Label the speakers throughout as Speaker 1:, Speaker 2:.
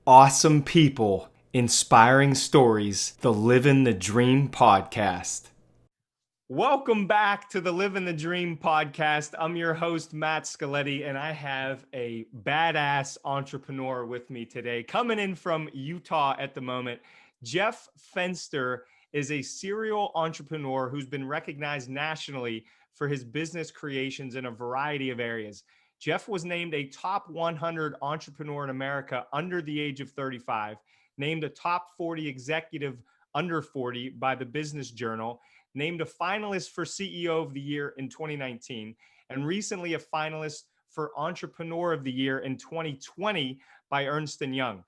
Speaker 1: Awesome people, inspiring stories, the Living the Dream podcast. Welcome back to the Living the Dream podcast. I'm your host, Matt Scoletti, and I have a badass entrepreneur with me today. Coming in from Utah at the moment, Jeff Fenster is a serial entrepreneur who's been recognized nationally for his business creations in a variety of areas. Jeff was named a top 100 entrepreneur in America under the age of 35, named a top 40 executive under 40 by the Business Journal, named a finalist for CEO of the Year in 2019, and recently a finalist for Entrepreneur of the Year in 2020 by Ernst and Young.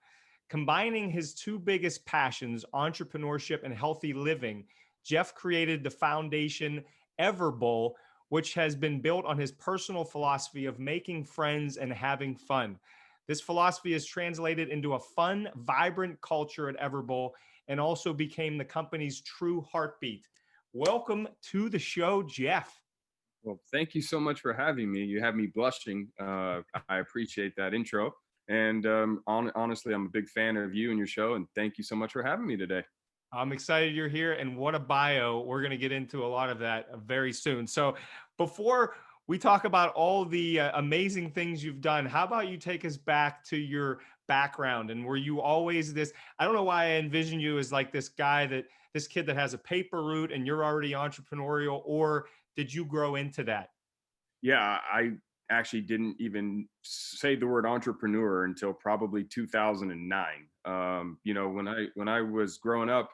Speaker 1: Combining his two biggest passions, entrepreneurship and healthy living, Jeff created the foundation Everbowl, which has been built on his personal philosophy of making friends and having fun. This philosophy is translated into a fun, vibrant culture at Everbowl and also became the company's true heartbeat. Welcome to the show, Jeff.
Speaker 2: Well, thank you so much for having me. You have me blushing. I appreciate that intro. And honestly, I'm a big fan of you and your show. And thank you so much for having me today.
Speaker 1: I'm excited you're here, and what a bio. We're going to get into a lot of that very soon. So before we talk about all the amazing things you've done, how about you take us back to your background? And were you always this? I don't know why I envision you as like this kid that has a paper route and you're already entrepreneurial, or did you grow into that?
Speaker 2: Yeah, I actually didn't even say the word entrepreneur until probably 2009. When I was growing up,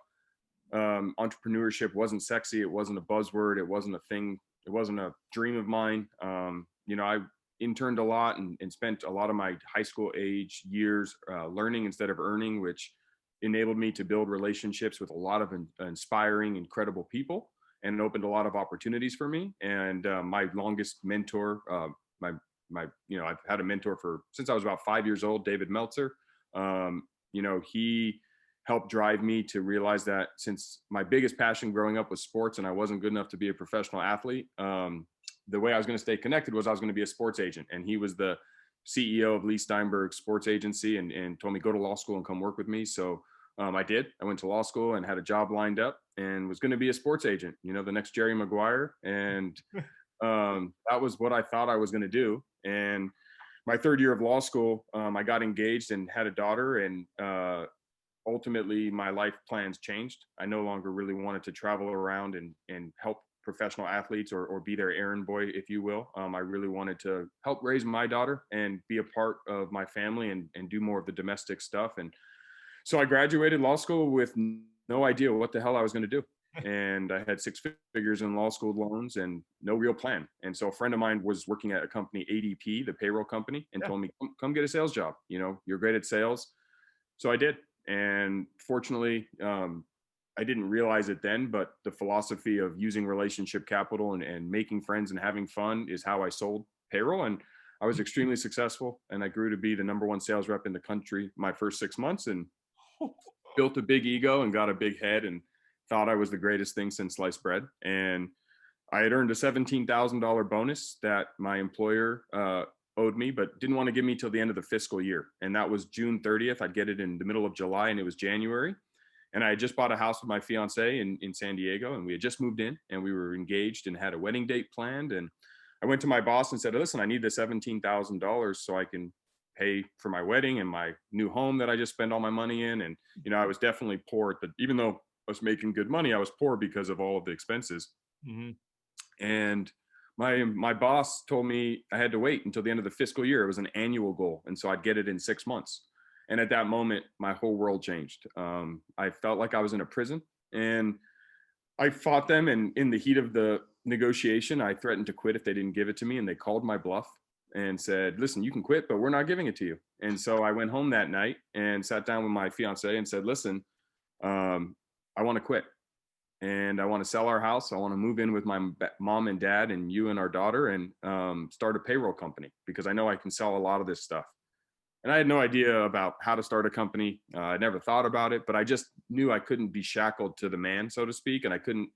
Speaker 2: entrepreneurship wasn't sexy. It wasn't a buzzword. It wasn't a thing. It wasn't a dream of mine. I interned a lot and spent a lot of my high school age years learning instead of earning, which enabled me to build relationships with a lot of inspiring, incredible people, and it opened a lot of opportunities for me. And my longest mentor, I've had a mentor for since I was about 5 years old, David Meltzer. He helped drive me to realize that since my biggest passion growing up was sports and I wasn't good enough to be a professional athlete, the way I was going to stay connected was I was going to be a sports agent. And he was the CEO of Lee Steinberg Sports Agency and told me go to law school and come work with me. So I did. I went to law school and had a job lined up and was going to be a sports agent, the next Jerry Maguire. And that was what I thought I was going to do. And my third year of law school, I got engaged and had a daughter, and ultimately my life plans changed. I no longer really wanted to travel around and help professional athletes or be their errand boy, if you will. I really wanted to help raise my daughter and be a part of my family and do more of the domestic stuff. And so I graduated law school with no idea what the hell I was going to do. And I had six figures in law school loans and no real plan. And so a friend of mine was working at a company, ADP, the payroll company, and told me, come get a sales job. You're great at sales. So I did. And fortunately, I didn't realize it then, but the philosophy of using relationship capital and making friends and having fun is how I sold payroll. And I was extremely successful. And I grew to be the number one sales rep in the country my first 6 months, and built a big ego and got a big head and thought I was the greatest thing since sliced bread. And I had earned a $17,000 bonus that my employer owed me, but didn't want to give me till the end of the fiscal year. And that was June 30th. I'd get it in the middle of July, and it was January. And I had just bought a house with my fiance in San Diego, and we had just moved in and we were engaged and had a wedding date planned. And I went to my boss and said, listen, I need the $17,000 so I can pay for my wedding and my new home that I just spent all my money in. And, I was definitely poor even though I was making good money, I was poor because of all of the expenses. Mm-hmm. And my boss told me I had to wait until the end of the fiscal year. It was an annual goal. And so I'd get it in 6 months. And at that moment, my whole world changed. I felt like I was in a prison, and I fought them. And in the heat of the negotiation, I threatened to quit if they didn't give it to me. And they called my bluff and said, listen, you can quit, but we're not giving it to you. And so I went home that night and sat down with my fiance and said, listen, I want to quit. And I want to sell our house. I want to move in with my mom and dad and you and our daughter and start a payroll company, because I know I can sell a lot of this stuff. And I had no idea about how to start a company. I never thought about it, but I just knew I couldn't be shackled to the man, so to speak. And I couldn't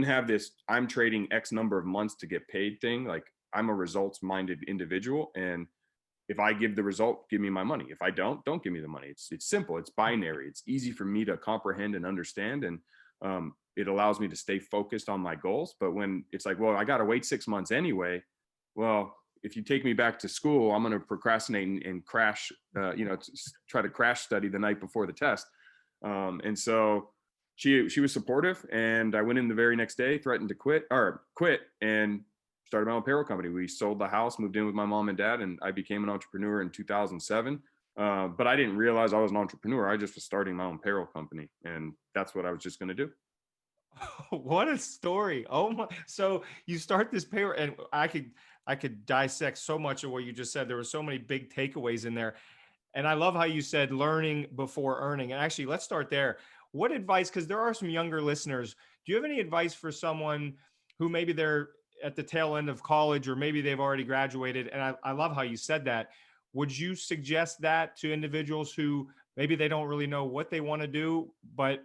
Speaker 2: have this, I'm trading X number of months to get paid thing. Like, I'm a results minded individual. And If I give the result, give me my money. If I don't give me the money. It's simple. It's binary. It's easy for me to comprehend and understand, and it allows me to stay focused on my goals. But when it's like, well, I got to wait 6 months anyway. Well, if you take me back to school, I'm going to procrastinate and crash. Try to crash study the night before the test. And so she was supportive, and I went in the very next day, threatened to quit, and started my own payroll company. We sold the house, moved in with my mom and dad, and I became an entrepreneur in 2007. But I didn't realize I was an entrepreneur. I just was starting my own payroll company, and that's what I was just going to do.
Speaker 1: What a story. Oh my. So you start this payroll, and I could dissect so much of what you just said. There were so many big takeaways in there. And I love how you said learning before earning. And actually, let's start there. What advice, because there are some younger listeners, do you have any advice for someone who maybe they're at the tail end of college, or maybe they've already graduated? And I love how you said that. Would you suggest that to individuals who maybe they don't really know what they want to do, but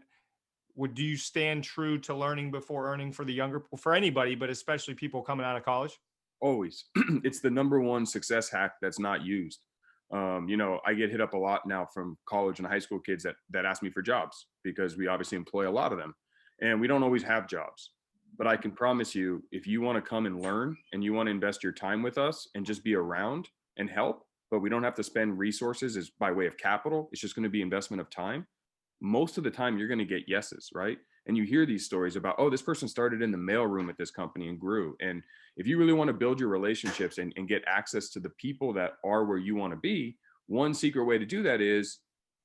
Speaker 1: do you stand true to learning before earning for the younger, for anybody, but especially people coming out of college?
Speaker 2: Always. It's the number one success hack that's not used. I get hit up a lot now from college and high school kids that ask me for jobs, because we obviously employ a lot of them, and we don't always have jobs. But I can promise you, if you want to come and learn and you want to invest your time with us and just be around and help, but we don't have to spend resources as by way of capital, it's just going to be investment of time. Most of the time you're going to get yeses, right? And you hear these stories about, oh, this person started in the mailroom at this company and grew. And if you really want to build your relationships and get access to the people that are where you want to be, one secret way to do that is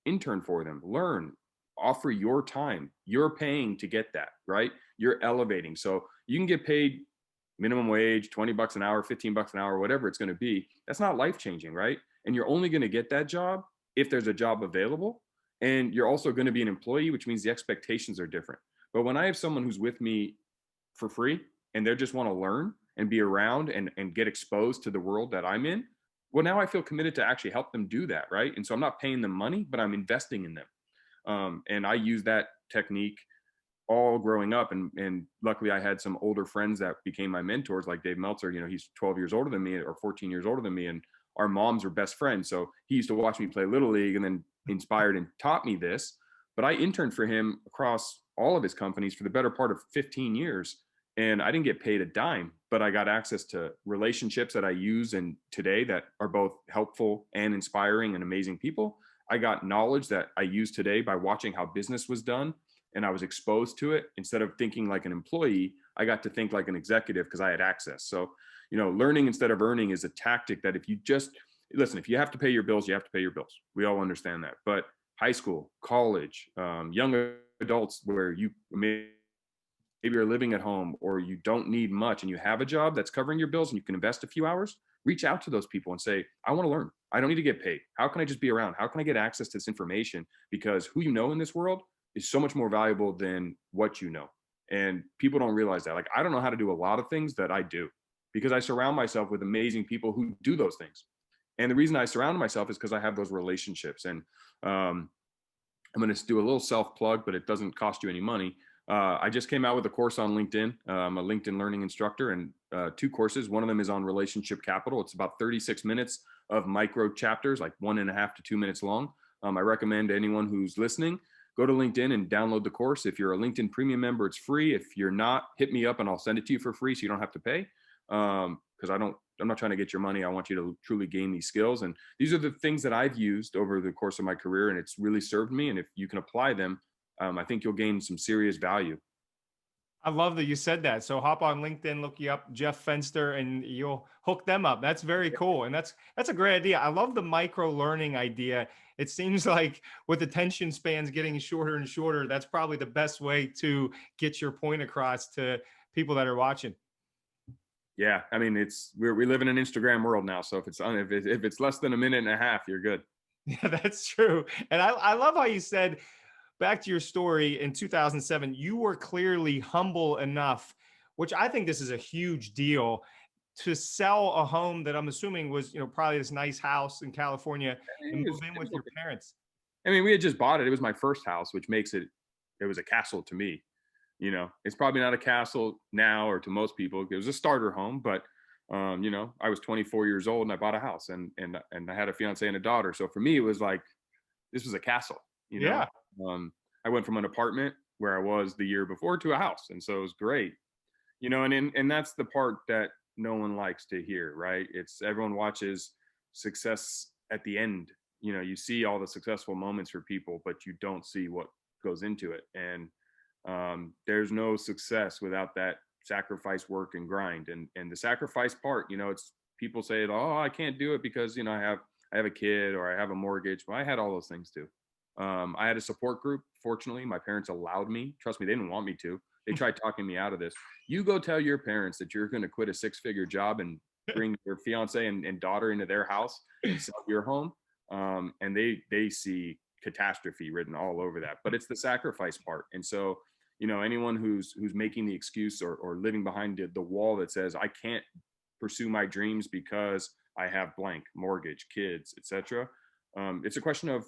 Speaker 2: intern for them, learn, offer your time. You're paying to get that, right? You're elevating. So you can get paid minimum wage, 20 bucks an hour, 15 bucks an hour, whatever it's going to be. That's not life changing, right? And you're only going to get that job if there's a job available. And you're also going to be an employee, which means the expectations are different. But when I have someone who's with me for free and they just want to learn and be around and get exposed to the world that I'm in, well, now I feel committed to actually help them do that, right? And so I'm not paying them money, but I'm investing in them. And I use that technique all growing up. And luckily I had some older friends that became my mentors, like Dave Meltzer. He's 12 years older than me, or 14 years older than me. And our moms were best friends. So he used to watch me play Little League and then inspired and taught me this. But I interned for him across all of his companies for the better part of 15 years. And I didn't get paid a dime, but I got access to relationships that I use and today that are both helpful and inspiring and amazing people. I got knowledge that I use today by watching how business was done, and I was exposed to it. Instead of thinking like an employee, I got to think like an executive because I had access. So, learning instead of earning is a tactic that if you just listen, if you have to pay your bills, you have to pay your bills. We all understand that. But high school, college, young adults where you maybe you're living at home or you don't need much and you have a job that's covering your bills and you can invest a few hours, reach out to those people and say, I want to learn. I don't need to get paid. How can I just be around? How can I get access to this information? Because who you know in this world is so much more valuable than what you know. And people don't realize that. Like, I don't know how to do a lot of things that I do because I surround myself with amazing people who do those things. And the reason I surround myself is because I have those relationships. And I'm going to do a little self plug, but it doesn't cost you any money. I just came out with a course on LinkedIn. I'm a LinkedIn learning instructor, and 2 courses. One of them is on relationship capital. It's about 36 minutes of micro chapters, like 1.5 to 2 minutes long. I recommend to anyone who's listening, go to LinkedIn and download the course. If you're a LinkedIn premium member, it's free. If you're not, hit me up and I'll send it to you for free so you don't have to pay. Because I'm not trying to get your money. I want you to truly gain these skills. And these are the things that I've used over the course of my career, and it's really served me. And if you can apply them, I think you'll gain some serious value.
Speaker 1: I love that you said that. So hop on LinkedIn, look you up, Jeff Fenster, and you'll hook them up. That's very cool. And that's a great idea. I love the micro learning idea. It seems like with attention spans getting shorter and shorter, that's probably the best way to get your point across to people that are watching.
Speaker 2: Yeah, I mean, we live in an Instagram world now. So if it's less than a minute and a half, you're good.
Speaker 1: Yeah, that's true. And I love how you said, back to your story in 2007, you were clearly humble enough, which I think this is a huge deal, to sell a home that I'm assuming was, probably this nice house in California and move in with your parents.
Speaker 2: I mean, we had just bought it. It was my first house, which makes it was a castle to me. It's probably not a castle now or to most people. It was a starter home, but I was 24 years old and I bought a house and I had a fiance and a daughter. So for me, it was like, this was a castle, you know.
Speaker 1: Yeah.
Speaker 2: I went from an apartment where I was the year before to a house. And so it was great, and that's the part that no one likes to hear, right? It's everyone watches success at the end. You see all the successful moments for people, but you don't see what goes into it. And there's no success without that sacrifice, work, and grind. And the sacrifice part, it's people say, oh, I can't do it because I have a kid or I have a mortgage. Well, I had all those things too. I had a support group. Fortunately, my parents allowed me. Trust me, they didn't want me to. They tried talking me out of this. You go tell your parents that you're going to quit a six-figure job and bring your fiance and daughter into their house and sell your home, and they see catastrophe written all over that. But it's the sacrifice part. And so, anyone who's making the excuse or living behind the wall that says I can't pursue my dreams because I have blank mortgage, kids, etc. It's a question of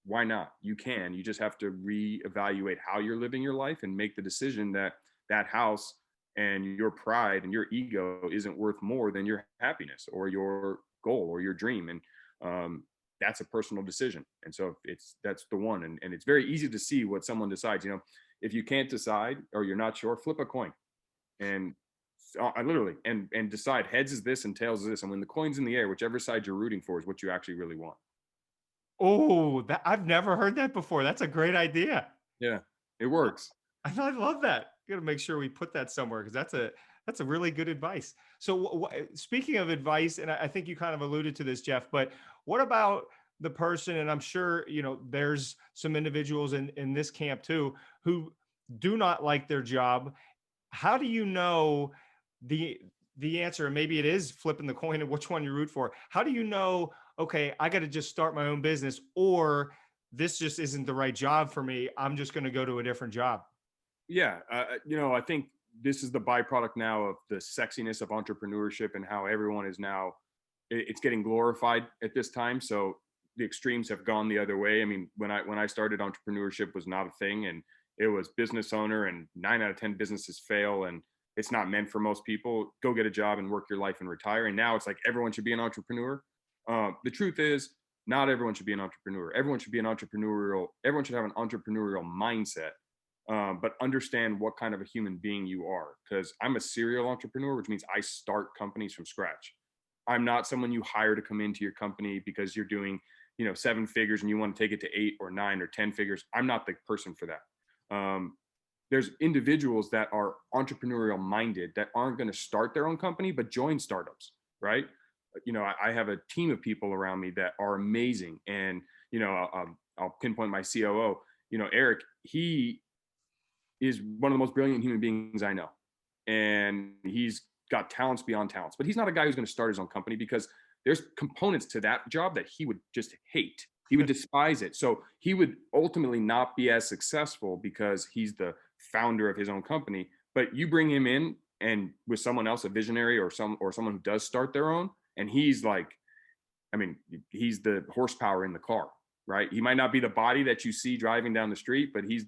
Speaker 2: why not? You can. You just have to reevaluate how you're living your life and make the decision that that house and your pride and your ego isn't worth more than your happiness or your goal or your dream. And that's a personal decision. And so that's the one. And it's very easy to see what someone decides. If you can't decide or you're not sure, flip a coin and I literally and decide heads is this and tails is this. And when the coin's in the air, whichever side you're rooting for is what you actually really want.
Speaker 1: Oh, that I've never heard that before. That's a great idea.
Speaker 2: Yeah, it works.
Speaker 1: I love that. Got to make sure we put that somewhere because that's a really good advice. So, speaking of advice, and I think you kind of alluded to this, Jeff, but what about the person? And I'm sure there's some individuals in this camp too who do not like their job. How do you know the the answer? And maybe it is flipping the coin of which one you root for. How do you know? Okay, I got to just start my own business, or this just isn't the right job for me. I'm just going to go to a different job.
Speaker 2: Yeah, I think this is the byproduct now of the sexiness of entrepreneurship and how everyone is now it's getting glorified at this time. So the extremes have gone the other way. I mean, when I started, entrepreneurship was not a thing, and it was business owner, and 9 out of 10 businesses fail, and it's not meant for most people. Go get a job and work your life and retire. And now it's like everyone should be an entrepreneur. The truth is, not everyone should be an entrepreneur. Everyone should be an entrepreneurial. Everyone should have an entrepreneurial mindset, but understand what kind of a human being you are. Because I'm a serial entrepreneur, which means I start companies from scratch. I'm not someone you hire to come into your company because you're doing, 7 figures and you want to take it to 8 or 9 or 10 figures. I'm not the person for that. There's individuals that are entrepreneurial minded that aren't going to start their own company, but join startups, right? I have a team of people around me that are amazing. And, I'll pinpoint my COO, Eric, he is one of the most brilliant human beings I know. And he's got talents beyond talents, but he's not a guy who's going to start his own company because there's components to that job that he would just hate. He would despise it. So he would ultimately not be as successful because he's the founder of his own company. But you bring him in and with someone else, a visionary or someone who does start their own, and he's like, I mean, he's the horsepower in the car, right? He might not be the body that you see driving down the street, but he's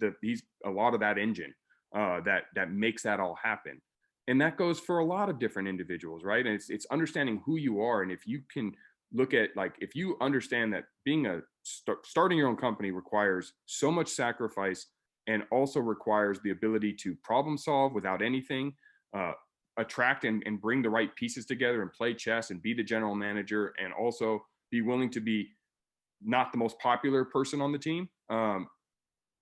Speaker 2: a lot of that engine that makes that all happen. And that goes for a lot of different individuals, right? And it's understanding who you are, and if you can look at if you understand that being starting your own company requires so much sacrifice and also requires the ability to problem solve without anything, attract and bring the right pieces together and play chess and be the general manager and also be willing to be not the most popular person on the team.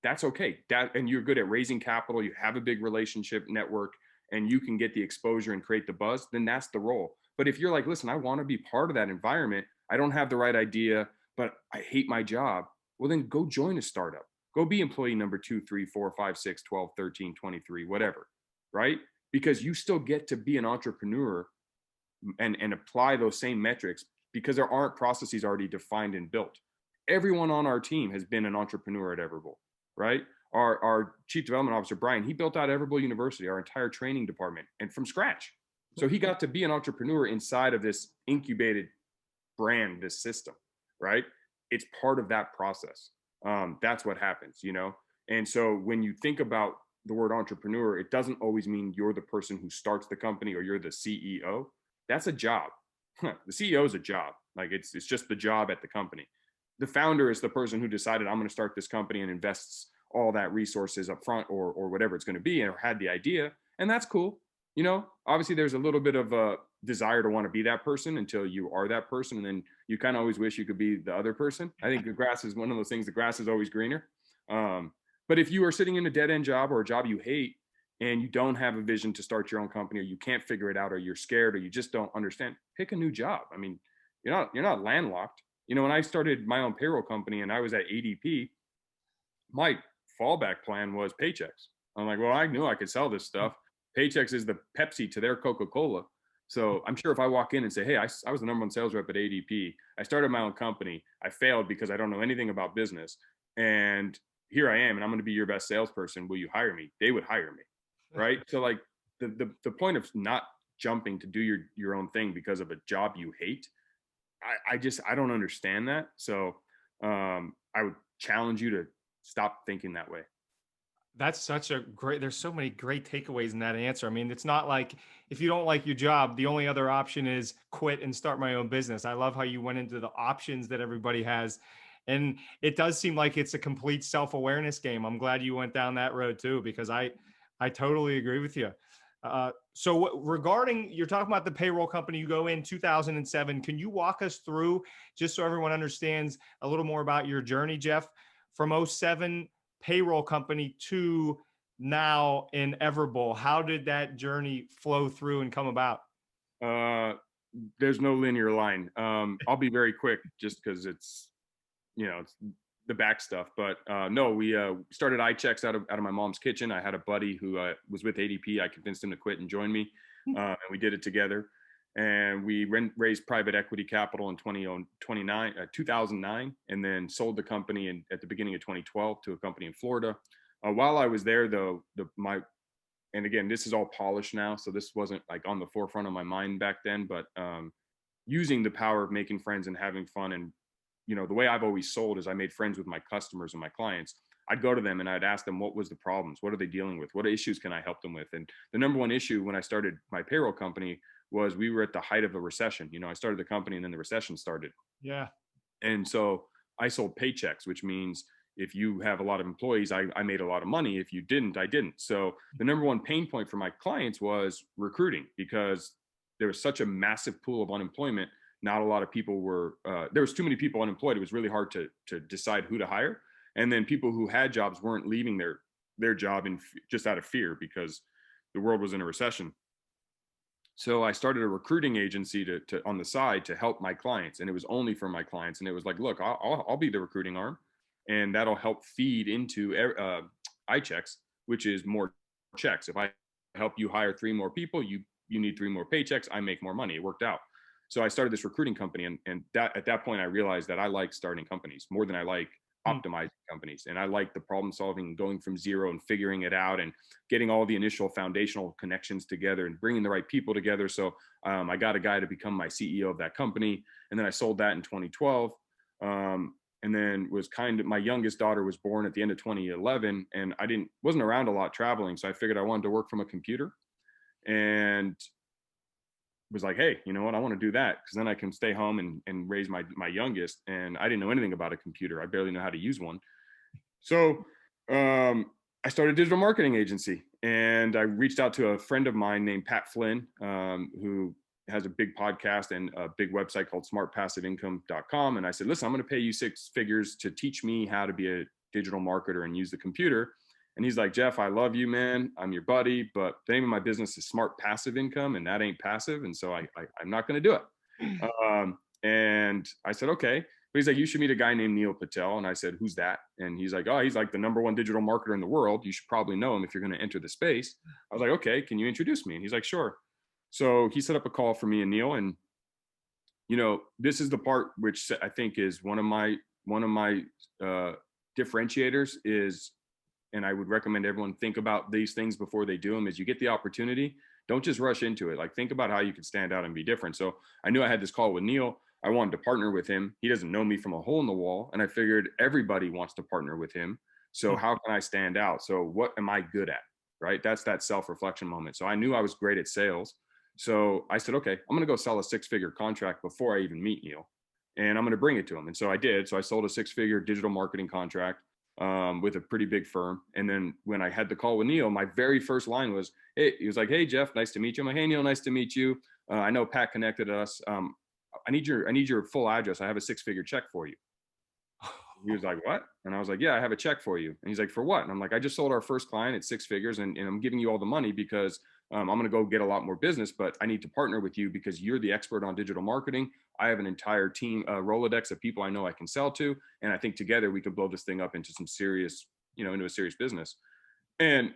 Speaker 2: That's okay. And you're good at raising capital. You have a big relationship network and you can get the exposure and create the buzz, then that's the role. But if you're like, listen, I want to be part of that environment. I don't have the right idea, but I hate my job. Well, then go join a startup. Go be employee number 2, 3, 4, 5, 6, 12, 13, 23, whatever, right? Because you still get to be an entrepreneur and apply those same metrics because there aren't processes already defined and built. Everyone on our team has been an entrepreneur at Everbowl, right? Our chief development officer, Brian, he built out Everbowl University, our entire training department, and from scratch. So he got to be an entrepreneur inside of this incubated brand, this system, right? It's part of that process. That's what happens, And so when you think about the word entrepreneur, it doesn't always mean you're the person who starts the company or you're the CEO. that's a job. The CEO is a job. Like it's just the job at the company. The founder is the person who decided I'm going to start this company and invests all that resources up front or whatever it's going to be, or had the idea, and that's cool. Obviously there's a little bit of a desire to want to be that person until you are that person, and then you kind of always wish you could be the other person. I think the grass is one of those things. The grass is always greener. um, but if you are sitting in a dead end job or a job you hate, and you don't have a vision to start your own company, or you can't figure it out, or you're scared, or you just don't understand, pick a new job. I mean, you're not landlocked. When I started my own payroll company and I was at ADP, my fallback plan was Paychex. I'm like, well, I knew I could sell this stuff. Paychex is the Pepsi to their Coca-Cola. So I'm sure if I walk in and say, hey, I was the number one sales rep at ADP. I started my own company. I failed because I don't know anything about business. And here I am, and I'm going to be your best salesperson. Will you hire me? They would hire me. Right. So like the point of not jumping to do your own thing because of a job you hate, I don't understand that. So I would challenge you to stop thinking that way.
Speaker 1: That's such a great, there's so many great takeaways in that answer. I mean, it's not like if you don't like your job, the only other option is quit and start my own business. I love how you went into the options that everybody has. And it does seem like it's a complete self-awareness game. I'm glad you went down that road too, because I totally agree with you. So regarding, you're talking about the payroll company, you go in 2007. Can you walk us through, just so everyone understands a little more about your journey, Jeff, from '07 payroll company to now in Everbowl? How did that journey flow through and come about?
Speaker 2: There's no linear line. I'll be very quick just because it's the back stuff. But no, we started iChecks out of my mom's kitchen. I had a buddy who was with ADP. I convinced him to quit and join me, and we did it together. And we raised private equity capital in 2009, and then sold the company at the beginning of 2012 to a company in Florida. While I was there, though, and again, this is all polished now, so this wasn't like on the forefront of my mind back then, but using the power of making friends and having fun. And the way I've always sold is I made friends with my customers and my clients. I'd go to them and I'd ask them, what was the problems? What are they dealing with? What issues can I help them with? And the number one issue when I started my payroll company was we were at the height of a recession. I started the company and then the recession started.
Speaker 1: Yeah.
Speaker 2: And so I sold paychecks, which means if you have a lot of employees, I made a lot of money. If you didn't, I didn't. So the number one pain point for my clients was recruiting, because there was such a massive pool of unemployment. Not a lot of people were, there was too many people unemployed. It was really hard to decide who to hire. And then people who had jobs weren't leaving their job just out of fear because the world was in a recession. So I started a recruiting agency to on the side to help my clients, and it was only for my clients. And it was like, look, I'll be the recruiting arm, and that'll help feed into iChecks, which is more checks. If I help you hire 3 more people, you need 3 more paychecks. I make more money. It worked out. So I started this recruiting company, and that at that point I realized that I like starting companies more than I like optimizing companies. And I like the problem solving, going from zero and figuring it out and getting all the initial foundational connections together and bringing the right people together. So I got a guy to become my CEO of that company. And then I sold that in 2012. And then my youngest daughter was born at the end of 2011, and wasn't around a lot traveling. So I figured I wanted to work from a computer, and was like, hey, you know what? I want to do that because then I can stay home and raise my youngest. And I didn't know anything about a computer. I barely know how to use one. So I started a digital marketing agency, and I reached out to a friend of mine named Pat Flynn, who has a big podcast and a big website called smartpassiveincome.com. And I said, listen, I'm going to pay you 6 figures to teach me how to be a digital marketer and use the computer. And he's like, Jeff, I love you, man. I'm your buddy, but the name of my business is Smart Passive Income, and that ain't passive. And so I'm not going to do it. And I said, okay. But he's like, you should meet a guy named Neil Patel. And I said, who's that? And he's like, oh, he's like the #1 digital marketer in the world. You should probably know him if you're going to enter the space. I was like, okay, can you introduce me? And he's like, sure. So he set up a call for me and Neil. And, this is the part which I think is one of my differentiators is, and I would recommend everyone think about these things before they do them, is you get the opportunity, don't just rush into it. Like, think about how you can stand out and be different. So I knew I had this call with Neil. I wanted to partner with him. He doesn't know me from a hole in the wall. And I figured everybody wants to partner with him. So how can I stand out? So what am I good at? Right? That's that self-reflection moment. So I knew I was great at sales. So I said, okay, I'm going to go sell a 6-figure contract before I even meet Neil, and I'm going to bring it to him. And so I did. So I sold a 6-figure digital marketing contract with a pretty big firm. And then when I had the call with Neil, my very first line was, hey, he was like, hey, Jeff, nice to meet you. I'm like, hey, Neil, nice to meet you. I know Pat connected us. I need your full address. I have a 6-figure check for you. He was like, what? And I was like, yeah, I have a check for you. And he's like, for what? And I'm like, I just sold our first client at 6 figures, and I'm giving you all the money because I'm going to go get a lot more business, but I need to partner with you because you're the expert on digital marketing. I have an entire team, Rolodex of people I know I can sell to. And I think together we could blow this thing up into some serious, into a serious business. And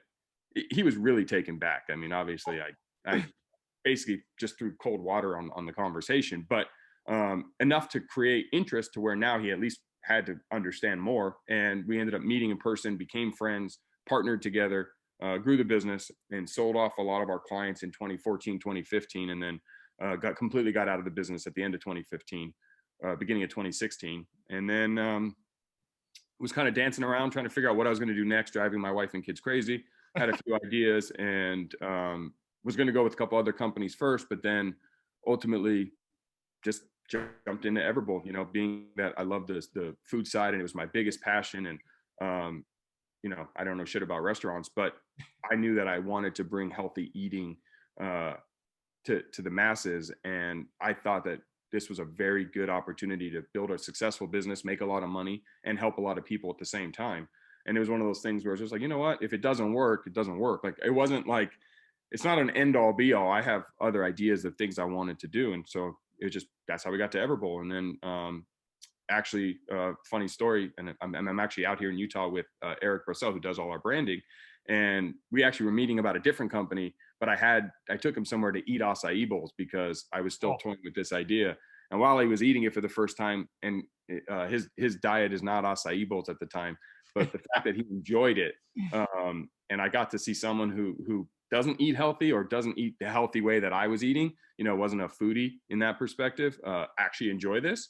Speaker 2: he was really taken back. I mean, obviously I basically just threw cold water on the conversation, but enough to create interest to where now he at least had to understand more. And we ended up meeting in person, became friends, partnered together, grew the business, and sold off a lot of our clients in 2014, 2015, and then got out of the business at the end of 2015, beginning of 2016. And then was kind of dancing around trying to figure out what I was going to do next, driving my wife and kids crazy. Had a few ideas, and was going to go with a couple other companies first, but then ultimately just jumped into Everbowl, being that I love the food side and it was my biggest passion. And, I don't know shit about restaurants, but I knew that I wanted to bring healthy eating to the masses. And I thought that this was a very good opportunity to build a successful business, make a lot of money, and help a lot of people at the same time. And it was one of those things where it's just like, you know what, if it doesn't work, it doesn't work. Like, it wasn't like, it's not an end all be all. I have other ideas of things I wanted to do. And so that's how we got to Everbowl. And then actually, funny story, and I'm actually out here in Utah with Eric Rossell, who does all our branding. And we actually were meeting about a different company, but I took him somewhere to eat acai bowls because I was still toying with this idea. And while he was eating it for the first time, and his diet is not acai bowls at the time, but the fact that he enjoyed it, and I got to see someone who doesn't eat healthy or doesn't eat the healthy way that I was eating, wasn't a foodie in that perspective, actually enjoy this.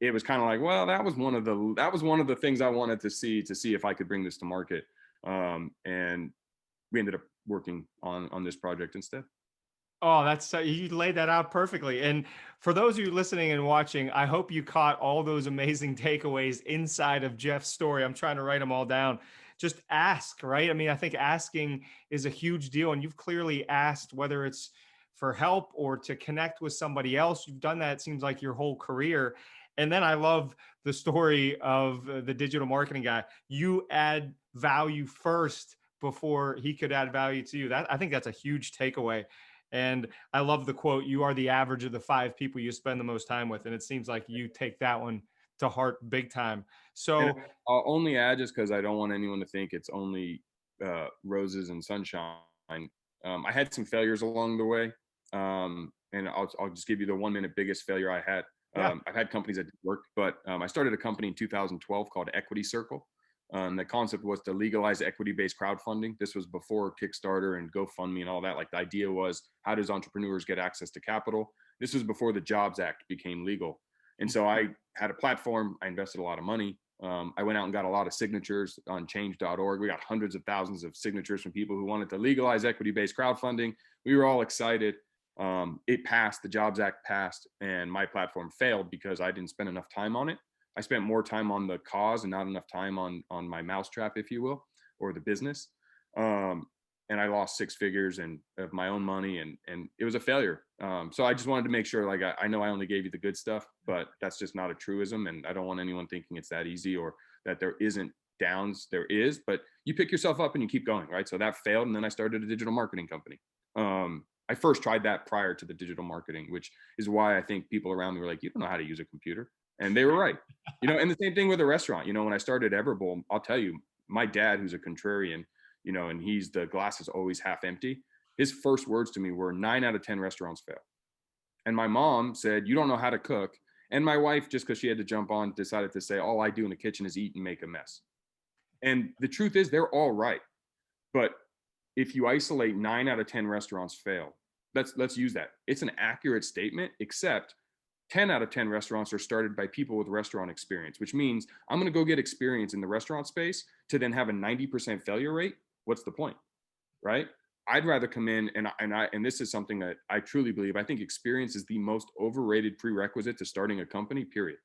Speaker 2: It was kind of like, well, that was one of the things I wanted to see if I could bring this to market. And we ended up working on this project instead.
Speaker 1: Oh, you laid that out perfectly. And for those of you listening and watching, I hope you caught all those amazing takeaways inside of Jeff's story. I'm trying to write them all down. Just ask, right? I mean, I think asking is a huge deal. And you've clearly asked, whether it's for help or to connect with somebody else. You've done that, it seems like, your whole career. And then I love the story of the digital marketing guy. You add value first before he could add value to you. I think that's a huge takeaway. And I love the quote, you are the average of the 5 people you spend the most time with. And it seems like you take that one to heart big time. So
Speaker 2: and I'll only add, just because I don't want anyone to think it's only roses and sunshine. I had some failures along the way. And I'll just give you the 1-minute biggest failure I had.
Speaker 1: yeah.
Speaker 2: I've had companies that worked, but I started a company in 2012 called Equity Circle. The concept was to legalize equity-based crowdfunding. This was before Kickstarter and GoFundMe and all that. Like, the idea was, how does entrepreneurs get access to capital? This was before the Jobs Act became legal. And so I had a platform. I invested a lot of money. I went out and got a lot of signatures on change.org. We got hundreds of thousands of signatures from people who wanted to legalize equity-based crowdfunding. We were all excited. It passed, the Jobs Act passed, and my platform failed because I didn't spend enough time on it. I spent more time on the cause and not enough time on my mousetrap, if you will, or the business. And I lost 6 figures of my own money, and it was a failure. So I just wanted to make sure, like, I know I only gave you the good stuff, but that's just not a truism. And I don't want anyone thinking it's that easy or that there isn't downs. There is, but you pick yourself up and you keep going, right? So that failed. And then I started a digital marketing company. I first tried that prior to the digital marketing, which is why I think people around me were like, you don't know how to use a computer. And they were right. And the same thing with a restaurant. When I started Everbowl, I'll tell you, my dad, who's a contrarian, and he's the glass is always half empty. His first words to me were 9 out of 10 restaurants fail. And my mom said, you don't know how to cook. And my wife, just because she had to jump on, decided to say, all I do in the kitchen is eat and make a mess. And the truth is, they're all right. But if you isolate 9 out of 10 restaurants fail, let's use that. It's an accurate statement, except 10 out of 10 restaurants are started by people with restaurant experience, which means I'm going to go get experience in the restaurant space to then have a 90% failure rate. What's the point, right? I'd rather come in and this is something that I truly believe. I think experience is the most overrated prerequisite to starting a company, period.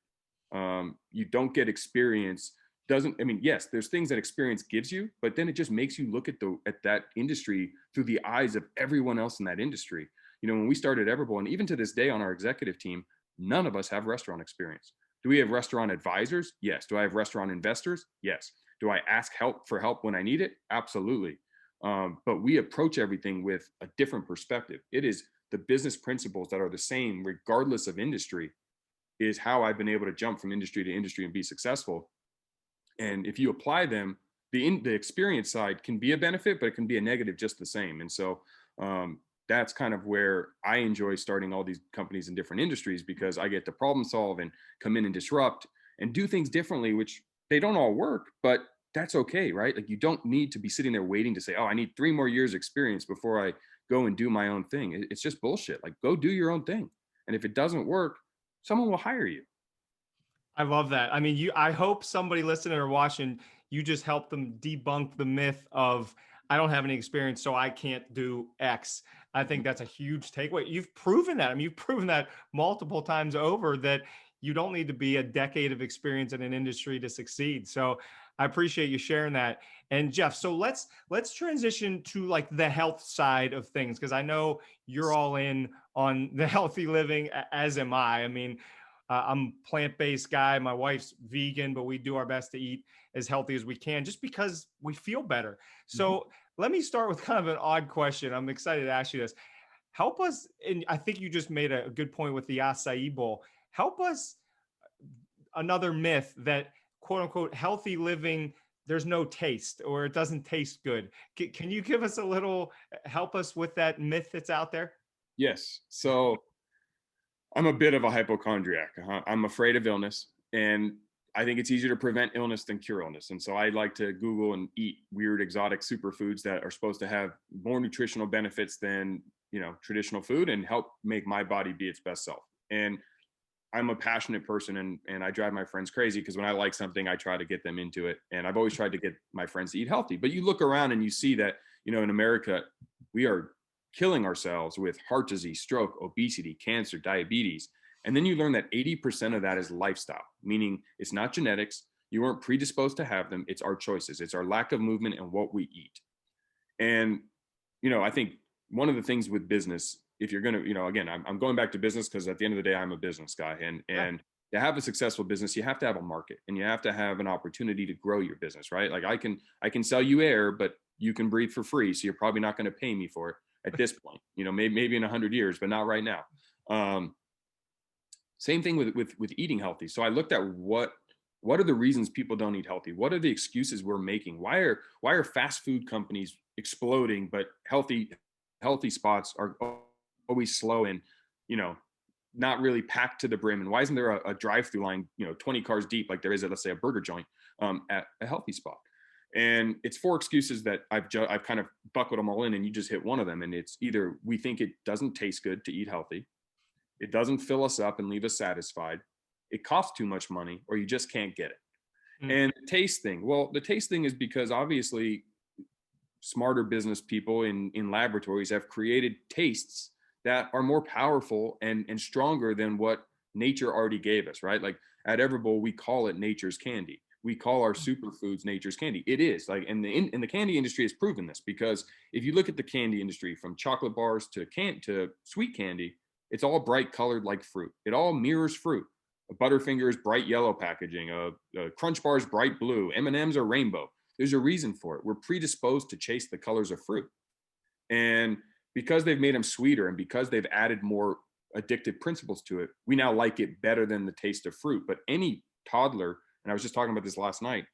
Speaker 2: You don't get experience doesn't I mean, yes, there's things that experience gives you, but then it just makes you look at that industry through the eyes of everyone else in that industry. When we started Everbowl, and even to this day on our executive team, none of us have restaurant experience. Do we have restaurant advisors? Yes. Do I have restaurant investors? Yes. Do I ask for help when I need it? Absolutely. But we approach everything with a different perspective. It is the business principles that are the same regardless of industry is how I've been able to jump from industry to industry and be successful. And if you apply them, the experience side can be a benefit, but it can be a negative just the same. And so that's kind of where I enjoy starting all these companies in different industries, because I get to problem solve and come in and disrupt and do things differently, which they don't all work, but that's okay, right? Like, you don't need to be sitting there waiting to say, oh, I need 3 more years experience before I go and do my own thing. It's just bullshit. Like, go do your own thing. And if it doesn't work, someone will hire you.
Speaker 1: I love that. I mean, I hope somebody listening or watching, you just help them debunk the myth of, I don't have any experience, so I can't do X. I think that's a huge takeaway. You've proven that. I mean, you've proven that multiple times over, that you don't need to be a decade of experience in an industry to succeed. So I appreciate you sharing that. And Jeff, so let's transition to like the health side of things, because I know you're all in on the healthy living, as am I. I mean, I'm a plant-based guy. My wife's vegan, but we do our best to eat as healthy as we can just because we feel better. So let me start with kind of an odd question. I'm excited to ask you this. Help us, and I think you just made a good point with the acai bowl. Help us, another myth that quote unquote healthy living, there's no taste or it doesn't taste good. Can you give us a little, help us with that myth that's out there?
Speaker 2: Yes. So I'm a bit of a hypochondriac. I'm afraid of illness, and I think it's easier to prevent illness than cure illness. And so I like to Google and eat weird exotic superfoods that are supposed to have more nutritional benefits than, traditional food, and help make my body be its best self. And I'm a passionate person, and I drive my friends crazy because when I like something, I try to get them into it. And I've always tried to get my friends to eat healthy. But you look around and you see that, in America, we are killing ourselves with heart disease, stroke, obesity, cancer, diabetes. And then you learn that 80% of that is lifestyle, meaning it's not genetics. You weren't predisposed to have them. It's our choices. It's our lack of movement and what we eat. And, I think one of the things with business, if you're going to, again, I'm going back to business because at the end of the day, I'm a business guy. And to have a successful business, you have to have a market, and you have to have an opportunity to grow your business, right? Like, I can sell you air, but you can breathe for free. So you're probably not going to pay me for it at this point, maybe in 100 years, but not right now. Same thing with eating healthy. So I looked at what are the reasons people don't eat healthy? What are the excuses we're making? Why are fast food companies exploding, but healthy spots are always slow and, not really packed to the brim? And why isn't there a drive-through line, 20 cars deep, like there is at, let's say, a burger joint at a healthy spot? And it's 4 excuses that I've kind of buckled them all in, and you just hit one of them. And it's either we think it doesn't taste good to eat healthy, it doesn't fill us up and leave us satisfied, it costs too much money, or you just can't get it. And the taste thing, well, the taste thing is because obviously smarter business people in laboratories have created tastes that are more powerful and stronger than what nature already gave us, right? Like at Everbowl, we call it nature's candy. We call our superfoods nature's candy. It is like, and the candy industry has proven this, because if you look at the candy industry, from chocolate bars to sweet candy, it's all bright colored like fruit. It all mirrors fruit. A Butterfinger is bright yellow packaging. A Crunch Bar is bright blue. M&Ms are rainbow. There's a reason for it. We're predisposed to chase the colors of fruit. And because they've made them sweeter, and because they've added more addictive principles to it, we now like it better than the taste of fruit. But any toddler, and I was just talking about this last night,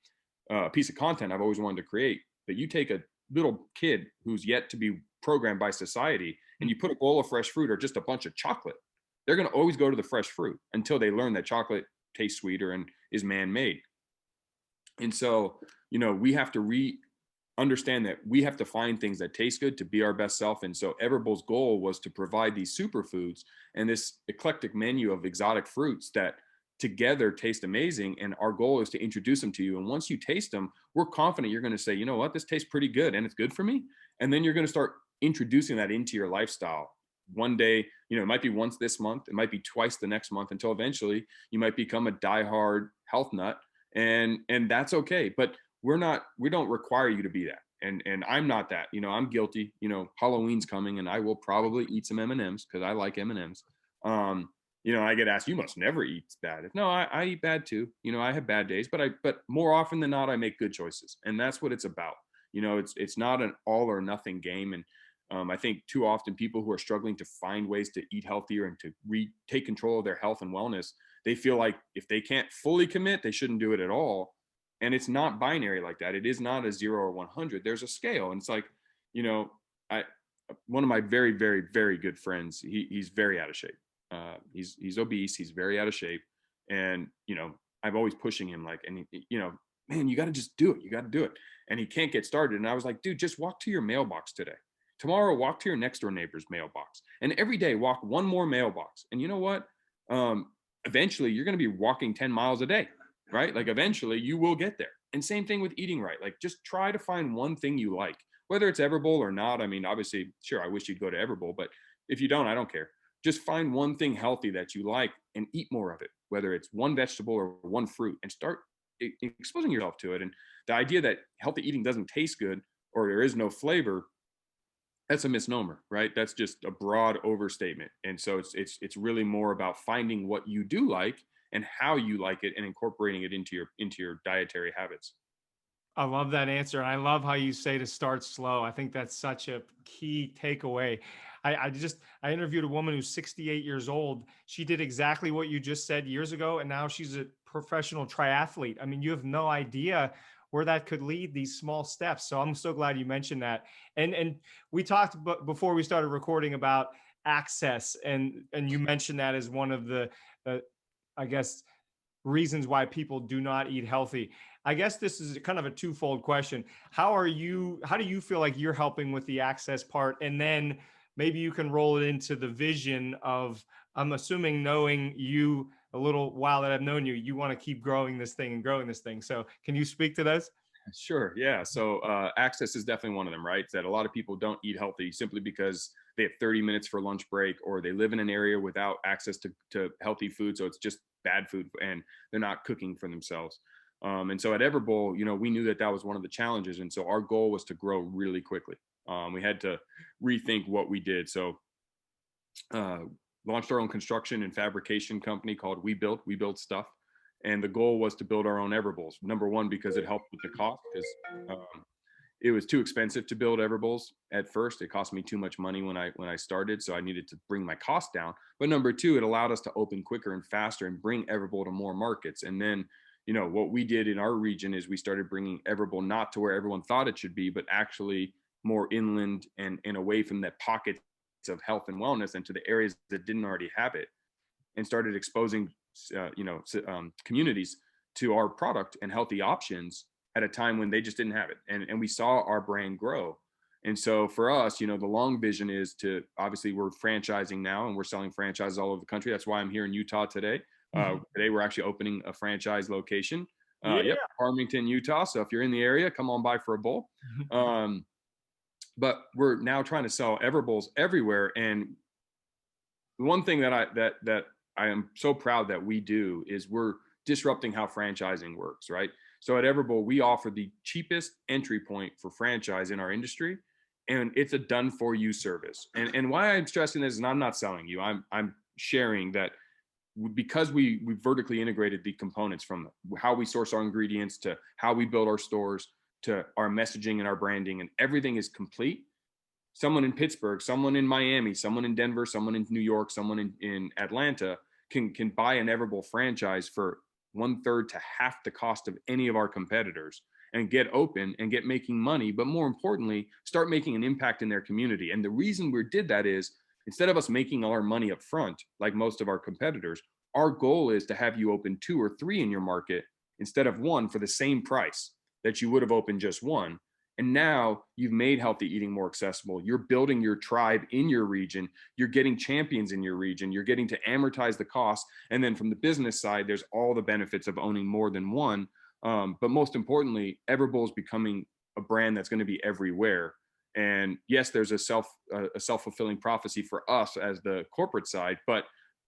Speaker 2: a piece of content I've always wanted to create, that you take a little kid who's yet to be programmed by society, and you put a bowl of fresh fruit or just a bunch of chocolate, they're going to always go to the fresh fruit until they learn that chocolate tastes sweeter and is man-made. And so, we have to understand that we have to find things that taste good to be our best self. And so Everbowl's goal was to provide these superfoods and this eclectic menu of exotic fruits that together taste amazing. And our goal is to introduce them to you. And once you taste them, we're confident you're going to say, you know what, this tastes pretty good and it's good for me. And then you're going to start introducing that into your lifestyle. One day, it might be once this month, it might be twice the next month, until eventually you might become a diehard health nut, and that's okay. But we don't require you to be that. And I'm not that. I'm guilty. Halloween's coming, and I will probably eat some M&Ms because I like M&Ms. I get asked, you must never eat bad. No, I eat bad too. I have bad days, but more often than not, I make good choices, and that's what it's about. It's not an all or nothing game. And I think too often people who are struggling to find ways to eat healthier and to take control of their health and wellness, they feel like if they can't fully commit, they shouldn't do it at all. And it's not binary like that. It is not a 0 or 100. There's a scale, and it's like, I one of my very, very, very good friends. He's very out of shape. He's obese. He's very out of shape, and I'm always pushing him, like, and man, you got to just do it. You got to do it. And he can't get started. And I was like, dude, just walk to your mailbox today. Tomorrow, walk to your next door neighbor's mailbox, and every day walk one more mailbox. And you know what? Eventually, you're going to be walking 10 miles a day, right? Like, eventually, you will get there. And same thing with eating right. Like, just try to find one thing you like, whether it's Everbowl or not. I mean, obviously, sure, I wish you'd go to Everbowl, but if you don't, I don't care. Just find one thing healthy that you like and eat more of it, whether it's one vegetable or one fruit, and start exposing yourself to it. And the idea that healthy eating doesn't taste good or there is no flavor, that's a misnomer, right? That's just a broad overstatement. And so it's really more about finding what you do like and how you like it and incorporating it into your dietary habits.
Speaker 1: I love that answer. And I love how you say to start slow. I think that's such a key takeaway. I interviewed a woman who's 68 years old. She did exactly what you just said years ago, and now she's a professional triathlete. I mean, you have no idea where that could lead, these small steps. So I'm so glad you mentioned that. And we talked before we started recording about access, and you mentioned that as one of the I guess reasons why people do not eat healthy. I guess this is kind of a twofold question. How do you feel like you're helping with the access part? And then maybe you can roll it into the vision of, I'm assuming, knowing you a little while that I've known you, you want to keep growing this thing and growing this thing. So can you speak to those?
Speaker 2: Sure. Yeah. So access is definitely one of them, right? That a lot of people don't eat healthy simply because they have 30 minutes for lunch break, or they live in an area without access to healthy food. So it's just bad food and they're not cooking for themselves. And so at Everbowl, we knew that was one of the challenges. And so our goal was to grow really quickly. We had to rethink what we did. So uh, launched our own construction and fabrication company called We Build Stuff. And the goal was to build our own Everbowls. Number one, because it helped with the cost, because it was too expensive to build Everbowls at first. It cost me too much money when I started, so I needed to bring my cost down. But number two, it allowed us to open quicker and faster and bring Everbowl to more markets. And then, what we did in our region is we started bringing Everbowl not to where everyone thought it should be, but actually more inland and away from that pockets of health and wellness, and to the areas that didn't already have it, and started exposing communities to our product and healthy options at a time when they just didn't have it. And we saw our brand grow. And so for us, the long vision is to, obviously we're franchising now and we're selling franchises all over the country. That's why I'm here in Utah today. Today we're actually opening a franchise location.
Speaker 1: Yeah.
Speaker 2: Yep, Farmington, Utah. So if you're in the area, come on by for a bowl. But we're now trying to sell Everbowls everywhere. And the one thing that I am so proud that we do is we're disrupting how franchising works, right? So at Everbowl, we offer the cheapest entry point for franchise in our industry, and it's a done for you service. And why I'm stressing this is I'm not selling you. I'm sharing that because we vertically integrated the components, from how we source our ingredients to how we build our stores to our messaging and our branding, and everything is complete. Someone in Pittsburgh, someone in Miami, someone in Denver, someone in New York, someone in Atlanta can buy an Everbowl franchise for 1/3 to half the cost of any of our competitors, and get open and get making money, but more importantly, start making an impact in their community. And the reason we did that is, instead of us making all our money up front, like most of our competitors, our goal is to have you open 2 or 3 in your market instead of 1 for the same price that you would have opened just 1. And now you've made healthy eating more accessible. You're building your tribe in your region. You're getting champions in your region. You're getting to amortize the cost. And then from the business side, there's all the benefits of owning more than one. But most importantly, Everbowl is becoming a brand that's going to be everywhere. And yes, there's a self-fulfilling prophecy for us as the corporate side, but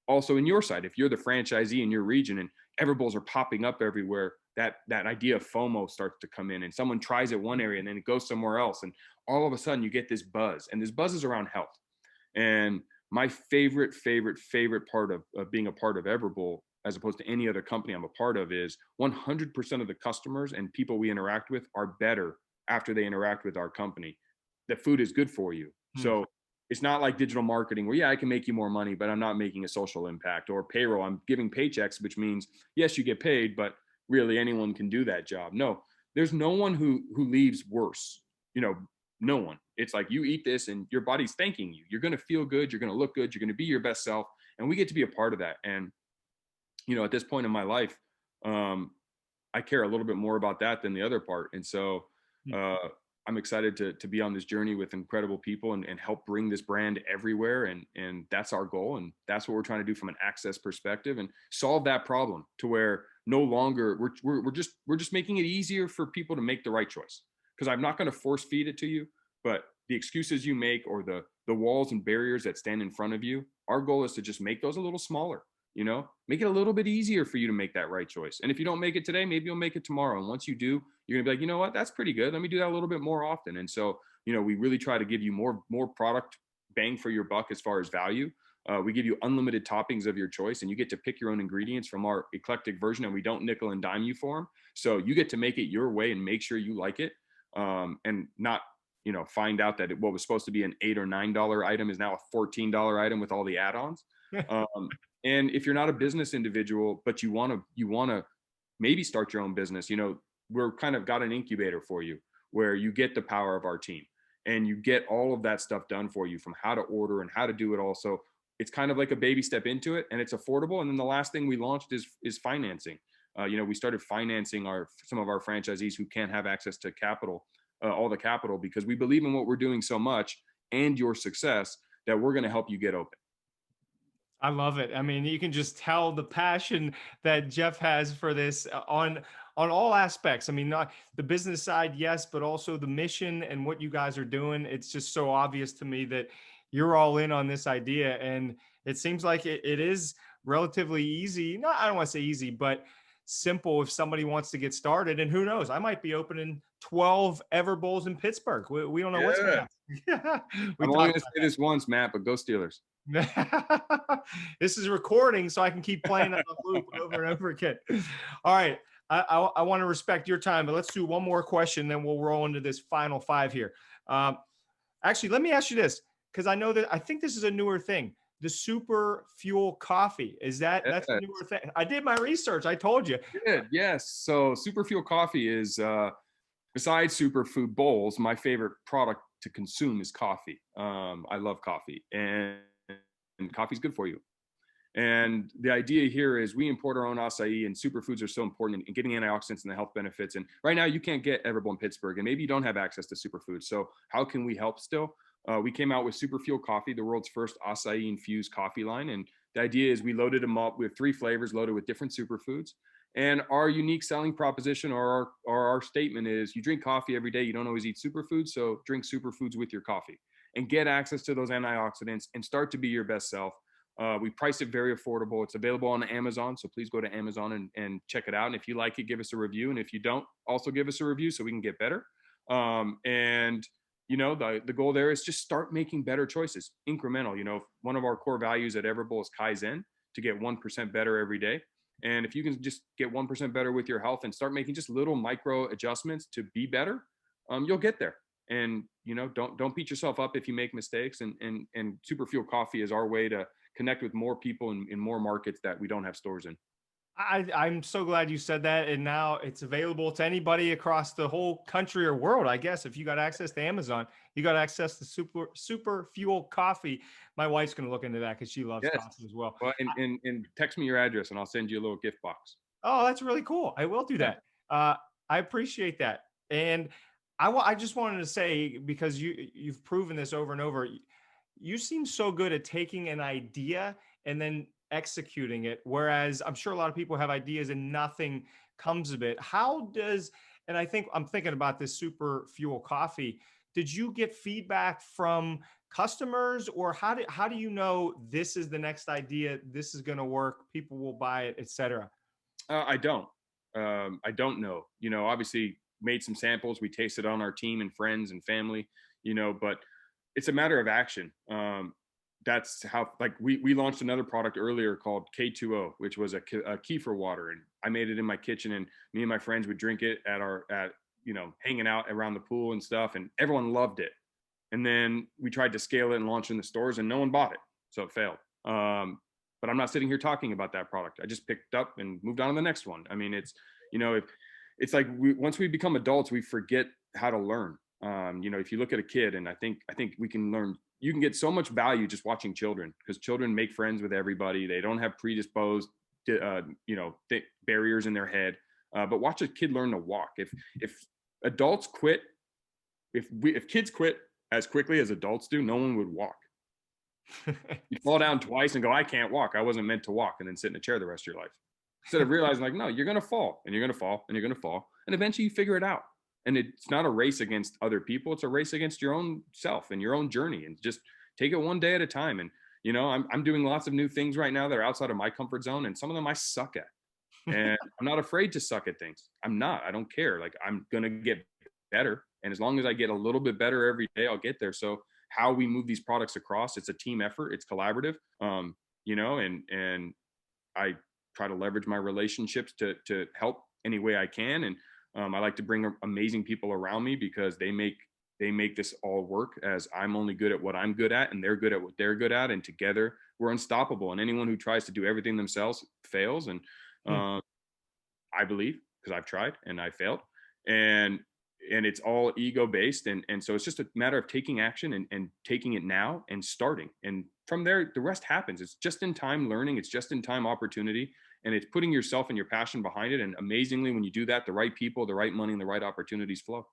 Speaker 2: also in your side, if you're the franchisee in your region and Everbowls are popping up everywhere, that idea of FOMO starts to come in, and someone tries it one area and then it goes somewhere else, and all of a sudden you get this buzz, and this buzz is around health. And my favorite part of being a part of Everbowl, as opposed to any other company I'm a part of, is 100% of the customers and people we interact with are better after they interact with our company. The food is good for you.
Speaker 1: Hmm.
Speaker 2: So it's not like digital marketing where, yeah, I can make you more money, but I'm not making a social impact. Or payroll, I'm giving paychecks, which means, yes, you get paid, but really anyone can do that job. No, there's no one who leaves worse. You know, no one. It's like you eat this and your body's thanking you. You're going to feel good. You're going to look good. You're going to be your best self. And we get to be a part of that. And, at this point in my life, I care a little bit more about that than the other part. And so uh, I'm excited to be on this journey with incredible people and help bring this brand everywhere. And that's our goal. And that's what we're trying to do from an access perspective and solve that problem to where no longer we're just making it easier for people to make the right choice. Because I'm not going to force feed it to you, but the excuses you make or the walls and barriers that stand in front of you, our goal is to just make those a little smaller. Make it a little bit easier for you to make that right choice. And if you don't make it today, maybe you'll make it tomorrow. And once you do, you're gonna be like, you know what, that's pretty good. Let me do that a little bit more often. And so, we really try to give you more product bang for your buck as far as value. We give you unlimited toppings of your choice, and you get to pick your own ingredients from our eclectic version, and we don't nickel and dime you for them. So you get to make it your way and make sure you like it, and not find out that what was supposed to be an $8 or $9 item is now a $14 item with all the add-ons. And if you're not a business individual, but you want to maybe start your own business, we're kind of got an incubator for you where you get the power of our team and you get all of that stuff done for you, from how to order and how to do it all. So it's kind of like a baby step into it, and it's affordable. And then the last thing we launched is financing. We started financing some of our franchisees who can't have access to capital, all the capital, because we believe in what we're doing so much and your success that we're going to help you get open.
Speaker 1: I love it. I mean, you can just tell the passion that Jeff has for this on all aspects. I mean, not the business side, yes, but also the mission and what you guys are doing. It's just so obvious to me that you're all in on this idea, and it seems like it is relatively easy. No, I don't want to say easy, but simple if somebody wants to get started. And who knows, I might be opening 12 Everbowls in Pittsburgh. We don't know what's going to happen.
Speaker 2: I'm only going to say this once, Matt, but go Steelers.
Speaker 1: This is recording, so I can keep playing on the loop over and over again. All right. I want to respect your time, but let's do one more question, then we'll roll into this final five here. Actually, let me ask you this, because I think this is a newer thing. The Super Fuel Coffee. That's a newer thing? I did my research. I told you.
Speaker 2: Good. Yes. So Super Fuel Coffee is, besides superfood bowls, my favorite product to consume is coffee. I love coffee, and coffee's good for you. And the idea here is we import our own acai, and superfoods are so important in getting antioxidants and the health benefits. And right now you can't get Everbowl in Pittsburgh, and maybe you don't have access to superfoods. So how can we help still? We came out with Super Fuel Coffee, the world's first acai infused coffee line. And the idea is we loaded them up with 3 flavors loaded with different superfoods. And our unique selling proposition or our statement is, you drink coffee every day, you don't always eat superfoods, so drink superfoods with your coffee and get access to those antioxidants and start to be your best self. We price it very affordable. It's available on Amazon, so please go to Amazon and check it out. And if you like it, give us a review. And if you don't, also give us a review so we can get better. The goal there is just start making better choices, incremental. One of our core values at Everbowl is Kaizen, to get 1% better every day. And if you can just get 1% better with your health and start making just little micro adjustments to be better, you'll get there. And don't beat yourself up if you make mistakes. And Super Fuel Coffee is our way to connect with more people in more markets that we don't have stores in.
Speaker 1: I'm so glad you said that. And now it's available to anybody across the whole country or world, I guess. If you got access to Amazon, you got access to Super Fuel Coffee. My wife's going to look into that because she loves coffee as well.
Speaker 2: Well, and text me your address and I'll send you a little gift box.
Speaker 1: Oh, that's really cool. I will do that. I appreciate that. And I just wanted to say, because you've proven this over and over, you seem so good at taking an idea and then executing it. Whereas I'm sure a lot of people have ideas and nothing comes of it. And I think I'm thinking about this Super Fuel Coffee. did you get feedback from customers, or how do you know this is the next idea, this is going to work, people will buy it, etc.?
Speaker 2: I don't. I don't know. Obviously made some samples. We tasted on our team and friends and family. But it's a matter of action. That's how, like, we launched another product earlier called K2O, which was a kefir water, and I made it in my kitchen, and me and my friends would drink it at hanging out around the pool and stuff, and everyone loved it. And then we tried to scale it and launch in the stores, and no one bought it, so it failed. But I'm not sitting here talking about that product. I just picked up and moved on to the next one. I mean, it's like once we become adults, we forget how to learn. If you look at a kid, and I think we can learn. You can get so much value just watching children, because children make friends with everybody. They don't have predisposed, barriers in their head. But watch a kid learn to walk. If adults quit, if kids quit as quickly as adults do, no one would walk. You fall down twice and go, I can't walk. I wasn't meant to walk, and then sit in a chair the rest of your life. Instead of realizing, like, no, you're going to fall, and you're going to fall, and you're going to fall. And eventually you figure it out. And it's not a race against other people. It's a race against your own self and your own journey, and just take it one day at a time. And, I'm doing lots of new things right now that are outside of my comfort zone. And some of them I suck at, and I'm not afraid to suck at things. I don't care. Like, I'm going to get better. And as long as I get a little bit better every day, I'll get there. So how we move these products across, it's a team effort. It's collaborative. And I try to leverage my relationships to help any way I can. And I like to bring amazing people around me, because they make this all work, as I'm only good at what I'm good at, and they're good at what they're good at. And together we're unstoppable. And anyone who tries to do everything themselves fails. And I believe, because I've tried and I failed, and it's all ego based. And so it's just a matter of taking action and taking it now and starting. And from there, the rest happens. It's just in time learning. It's just in time opportunity. And it's putting yourself and your passion behind it. And amazingly, when you do that, the right people, the right money, and the right opportunities flow.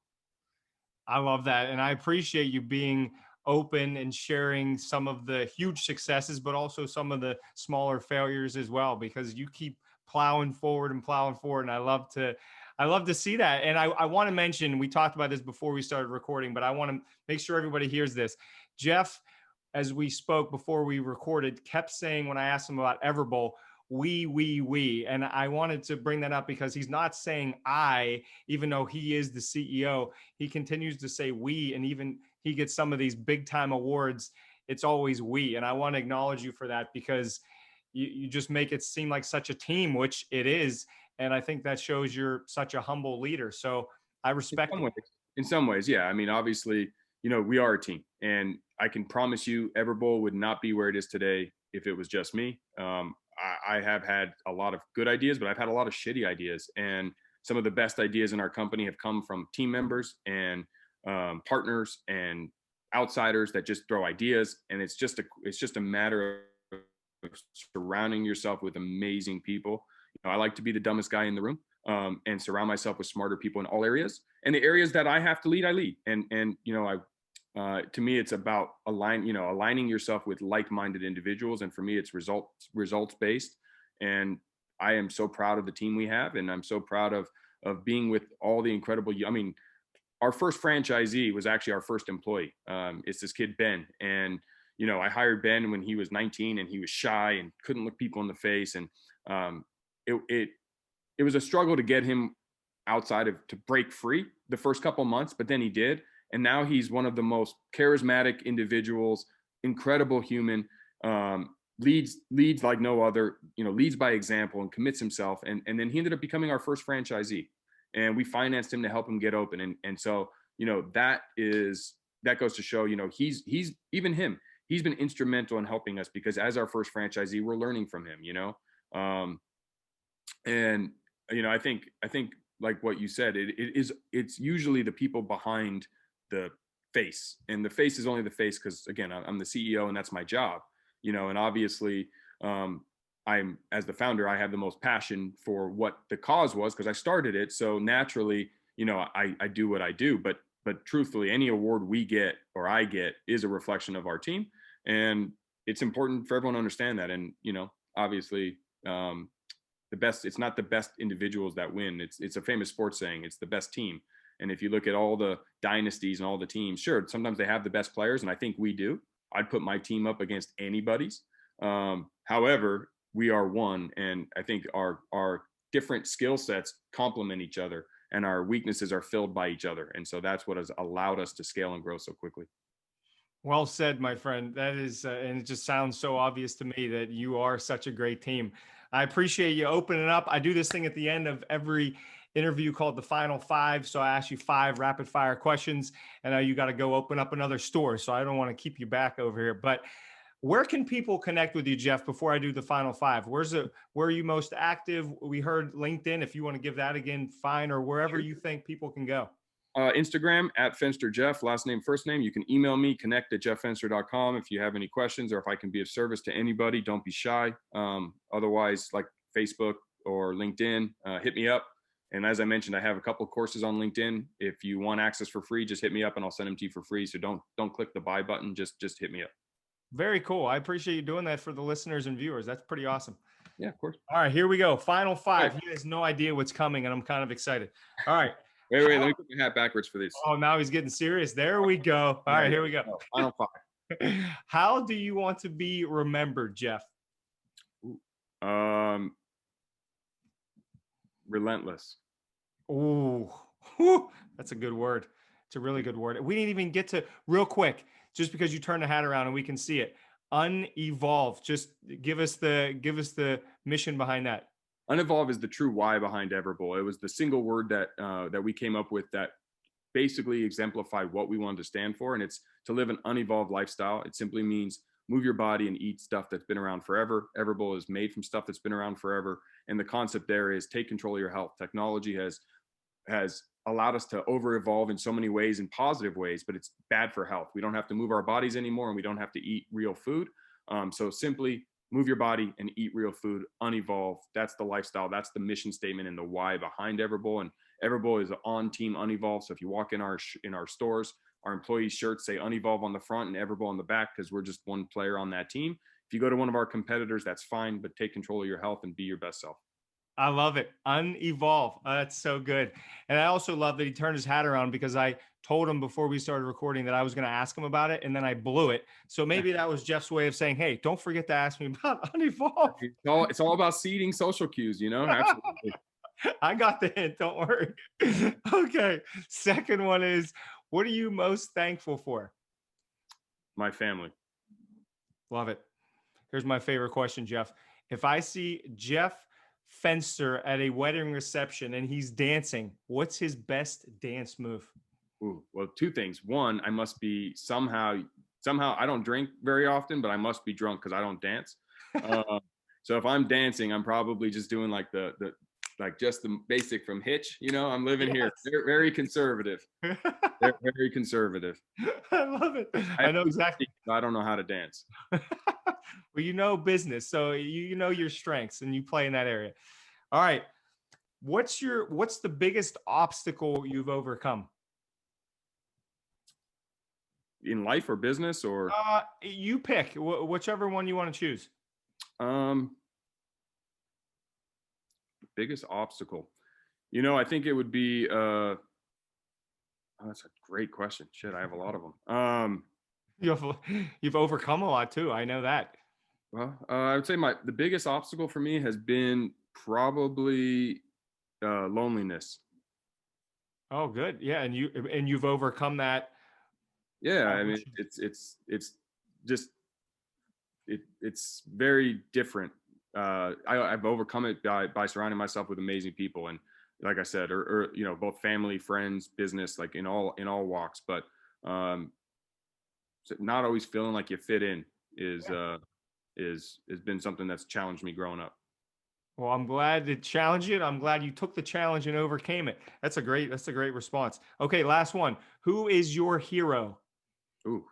Speaker 1: I love that. And I appreciate you being open and sharing some of the huge successes, but also some of the smaller failures as well, because you keep plowing forward and plowing forward. And I love to see that. And I want to mention, we talked about this before we started recording, but I want to make sure everybody hears this. Jeff, as we spoke before we recorded, kept saying, when I asked him about Everbowl, we. And I wanted to bring that up because he's not saying I, even though he is the CEO, he continues to say we. And even he gets some of these big time awards, it's always we. And I want to acknowledge you for that, because you just make it seem like such a team, which it is. And I think that shows you're such a humble leader. So I respect it.
Speaker 2: In some ways, yeah. I mean, obviously, we are a team, and I can promise you Everbowl would not be where it is today if it was just me. I have had a lot of good ideas, but I've had a lot of shitty ideas. And some of the best ideas in our company have come from team members and partners and outsiders that just throw ideas. And it's just a matter of surrounding yourself with amazing people. I like to be the dumbest guy in the room, and surround myself with smarter people in all areas. And the areas that I have to lead, I lead. And to me, it's about aligning yourself with like-minded individuals. And for me, it's results based. And I am so proud of the team we have, and I'm so proud of being with all the incredible. I mean, our first franchisee was actually our first employee. It's this kid Ben, and I hired Ben when he was 19, and he was shy and couldn't look people in the face. And it was a struggle to get him to break free the first couple months, but then he did. And now he's one of the most charismatic individuals, incredible human, leads like no other, leads by example and commits himself. And then he ended up becoming our first franchisee, and we financed him to help him get open. And so, that goes to show, he's been instrumental in helping us, because as our first franchisee, we're learning from him, and, I think like what you said, it's usually the people behind the face, and the face is only the face because, again, I'm the CEO and that's my job, and obviously I'm, as the founder, I have the most passion for what the cause was, because I started it. So naturally, I do what I do, but truthfully, any award we get or I get is a reflection of our team. And it's important for everyone to understand that. And, obviously, it's not the best individuals that win. It's a famous sports saying, it's the best team. And if you look at all the dynasties and all the teams, sure, sometimes they have the best players, and I think we do. I'd put my team up against anybody's. However, we are one, and I think our different skill sets complement each other, and our weaknesses are filled by each other. And so that's what has allowed us to scale and grow so quickly.
Speaker 1: Well said, my friend. That is, and it just sounds so obvious to me that you are such a great team. I appreciate you opening up. I do this thing at the end of every interview called the Final Five. So I ask you 5 rapid fire questions, and you got to go open up another store. So I don't want to keep you back over here. But where can people connect with you, Jeff, before I do the Final Five? Where are you most active? We heard LinkedIn. If you want to give that again, fine, or wherever you think people can go.
Speaker 2: Instagram at Fenster Jeff, last name, first name. You can email me, connect@jefffenster.com if you have any questions, or if I can be of service to anybody. Don't be shy. Otherwise, like Facebook or LinkedIn, hit me up. And as I mentioned, I have a couple of courses on LinkedIn. If you want access for free, just hit me up and I'll send them to you for free. So don't click the buy button. Just hit me up.
Speaker 1: Very cool. I appreciate you doing that for the listeners and viewers. That's pretty awesome.
Speaker 2: Yeah, of course.
Speaker 1: All right, here we go. Final 5. He has no idea what's coming, and I'm kind of excited. All right.
Speaker 2: Wait, let me put my hat backwards for this.
Speaker 1: Oh, now he's getting serious. There we go. All right, here we go.
Speaker 2: Final 5.
Speaker 1: How do you want to be remembered, Jeff?
Speaker 2: Relentless.
Speaker 1: Ooh, that's a good word. It's a really good word. We didn't even get to, real quick, just because you turn the hat around and we can see it. Unevolved. Just give us the mission behind that.
Speaker 2: Unevolved is the true why behind Everbowl. It was the single word that we came up with that basically exemplified what we wanted to stand for, and it's to live an unevolved lifestyle. It simply means move your body and eat stuff that's been around forever. Everbowl is made from stuff that's been around forever, and the concept there is take control of your health. Technology has allowed us to over-evolve in so many ways, in positive ways, but it's bad for health. We don't have to move our bodies anymore, and we don't have to eat real food. So simply move your body and eat real food, unevolved. That's the lifestyle. That's the mission statement and the why behind Everbowl. And Everbowl is on team unevolved. So if you walk in our stores, our employees' shirts say unevolve on the front and Everbowl on the back, because we're just one player on that team. If you go to one of our competitors, that's fine, but take control of your health and be your best self.
Speaker 1: I love it. Unevolve. That's so good. And I also love that he turned his hat around, because I told him before we started recording that I was going to ask him about it, and then I blew it. So maybe that was Jeff's way of saying, hey, don't forget to ask me about Unevolve.
Speaker 2: It's all about seeding social cues, Absolutely.
Speaker 1: I got the hint. Don't worry. Okay. Second one is, what are you most thankful for?
Speaker 2: My family.
Speaker 1: Love it. Here's my favorite question, Jeff. If I see Jeff Fenster at a wedding reception and he's dancing, what's his best dance move?
Speaker 2: Ooh, well, 2 things. One, I must be somehow I don't drink very often, but I must be drunk because I don't dance. So if I'm dancing, I'm probably just doing like just the basic from Hitch. I'm living here. They're very conservative. They're very conservative.
Speaker 1: I love it. I know exactly.
Speaker 2: I don't know how to dance.
Speaker 1: Well, you know business, so you know your strengths and you play in that area. All right. What's the biggest obstacle you've overcome?
Speaker 2: In life or business, or
Speaker 1: you pick whichever one you want to choose.
Speaker 2: Biggest obstacle. I think it would be that's a great question. Shit, I have a lot of them.
Speaker 1: You've overcome a lot too. I know that.
Speaker 2: Well, I would say the biggest obstacle for me has been probably loneliness.
Speaker 1: Oh, good. Yeah, and you've overcome that.
Speaker 2: Yeah, I mean, it's very different. I've overcome it by surrounding myself with amazing people, and like I said, or both family, friends, business, like in all walks. But not always feeling like you fit in has been something that's challenged me growing up.
Speaker 1: Well, I'm glad to challenge it. I'm glad you took the challenge and overcame it. That's a great response. Okay, last one. Who is your hero?
Speaker 2: Ooh,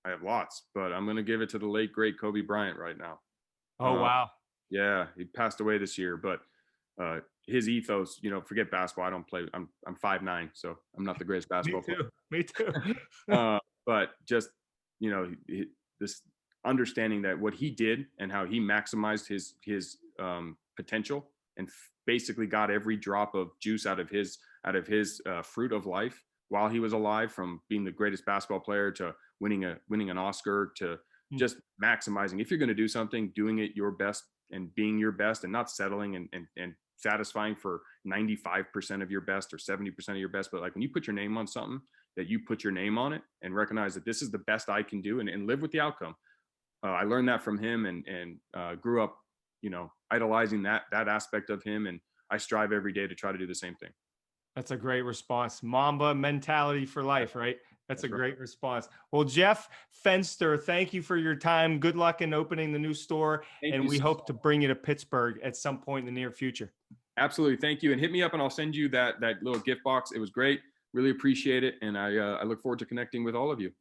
Speaker 2: I have lots, but I'm going to give it to the late, great Kobe Bryant right now.
Speaker 1: Oh, wow.
Speaker 2: Yeah, he passed away this year, but his ethos, forget basketball. I don't play. I'm 5'9", so I'm not the greatest basketball player.
Speaker 1: Me too.
Speaker 2: But just, this understanding that what he did and how he maximized his potential and basically got every drop of juice out of his out of his fruit of life while he was alive, from being the greatest basketball player to winning an Oscar, to just maximizing. If you're going to do something, doing it your best and being your best, and not settling and satisfying for 95% of your best or 70% of your best. But like when you put your name on something, that you put your name on it and recognize that this is the best I can do, and live with the outcome. I learned that from him, and grew up, idolizing that aspect of him. And I strive every day to try to do the same thing.
Speaker 1: That's a great response. Mamba mentality for life, right? That's a great response. Well, Jeff Fenster, thank you for your time. Good luck in opening the new store. And we hope to bring you to Pittsburgh at some point in the near future.
Speaker 2: Absolutely. Thank you. And hit me up and I'll send you that little gift box. It was great. Really appreciate it. And I look forward to connecting with all of you.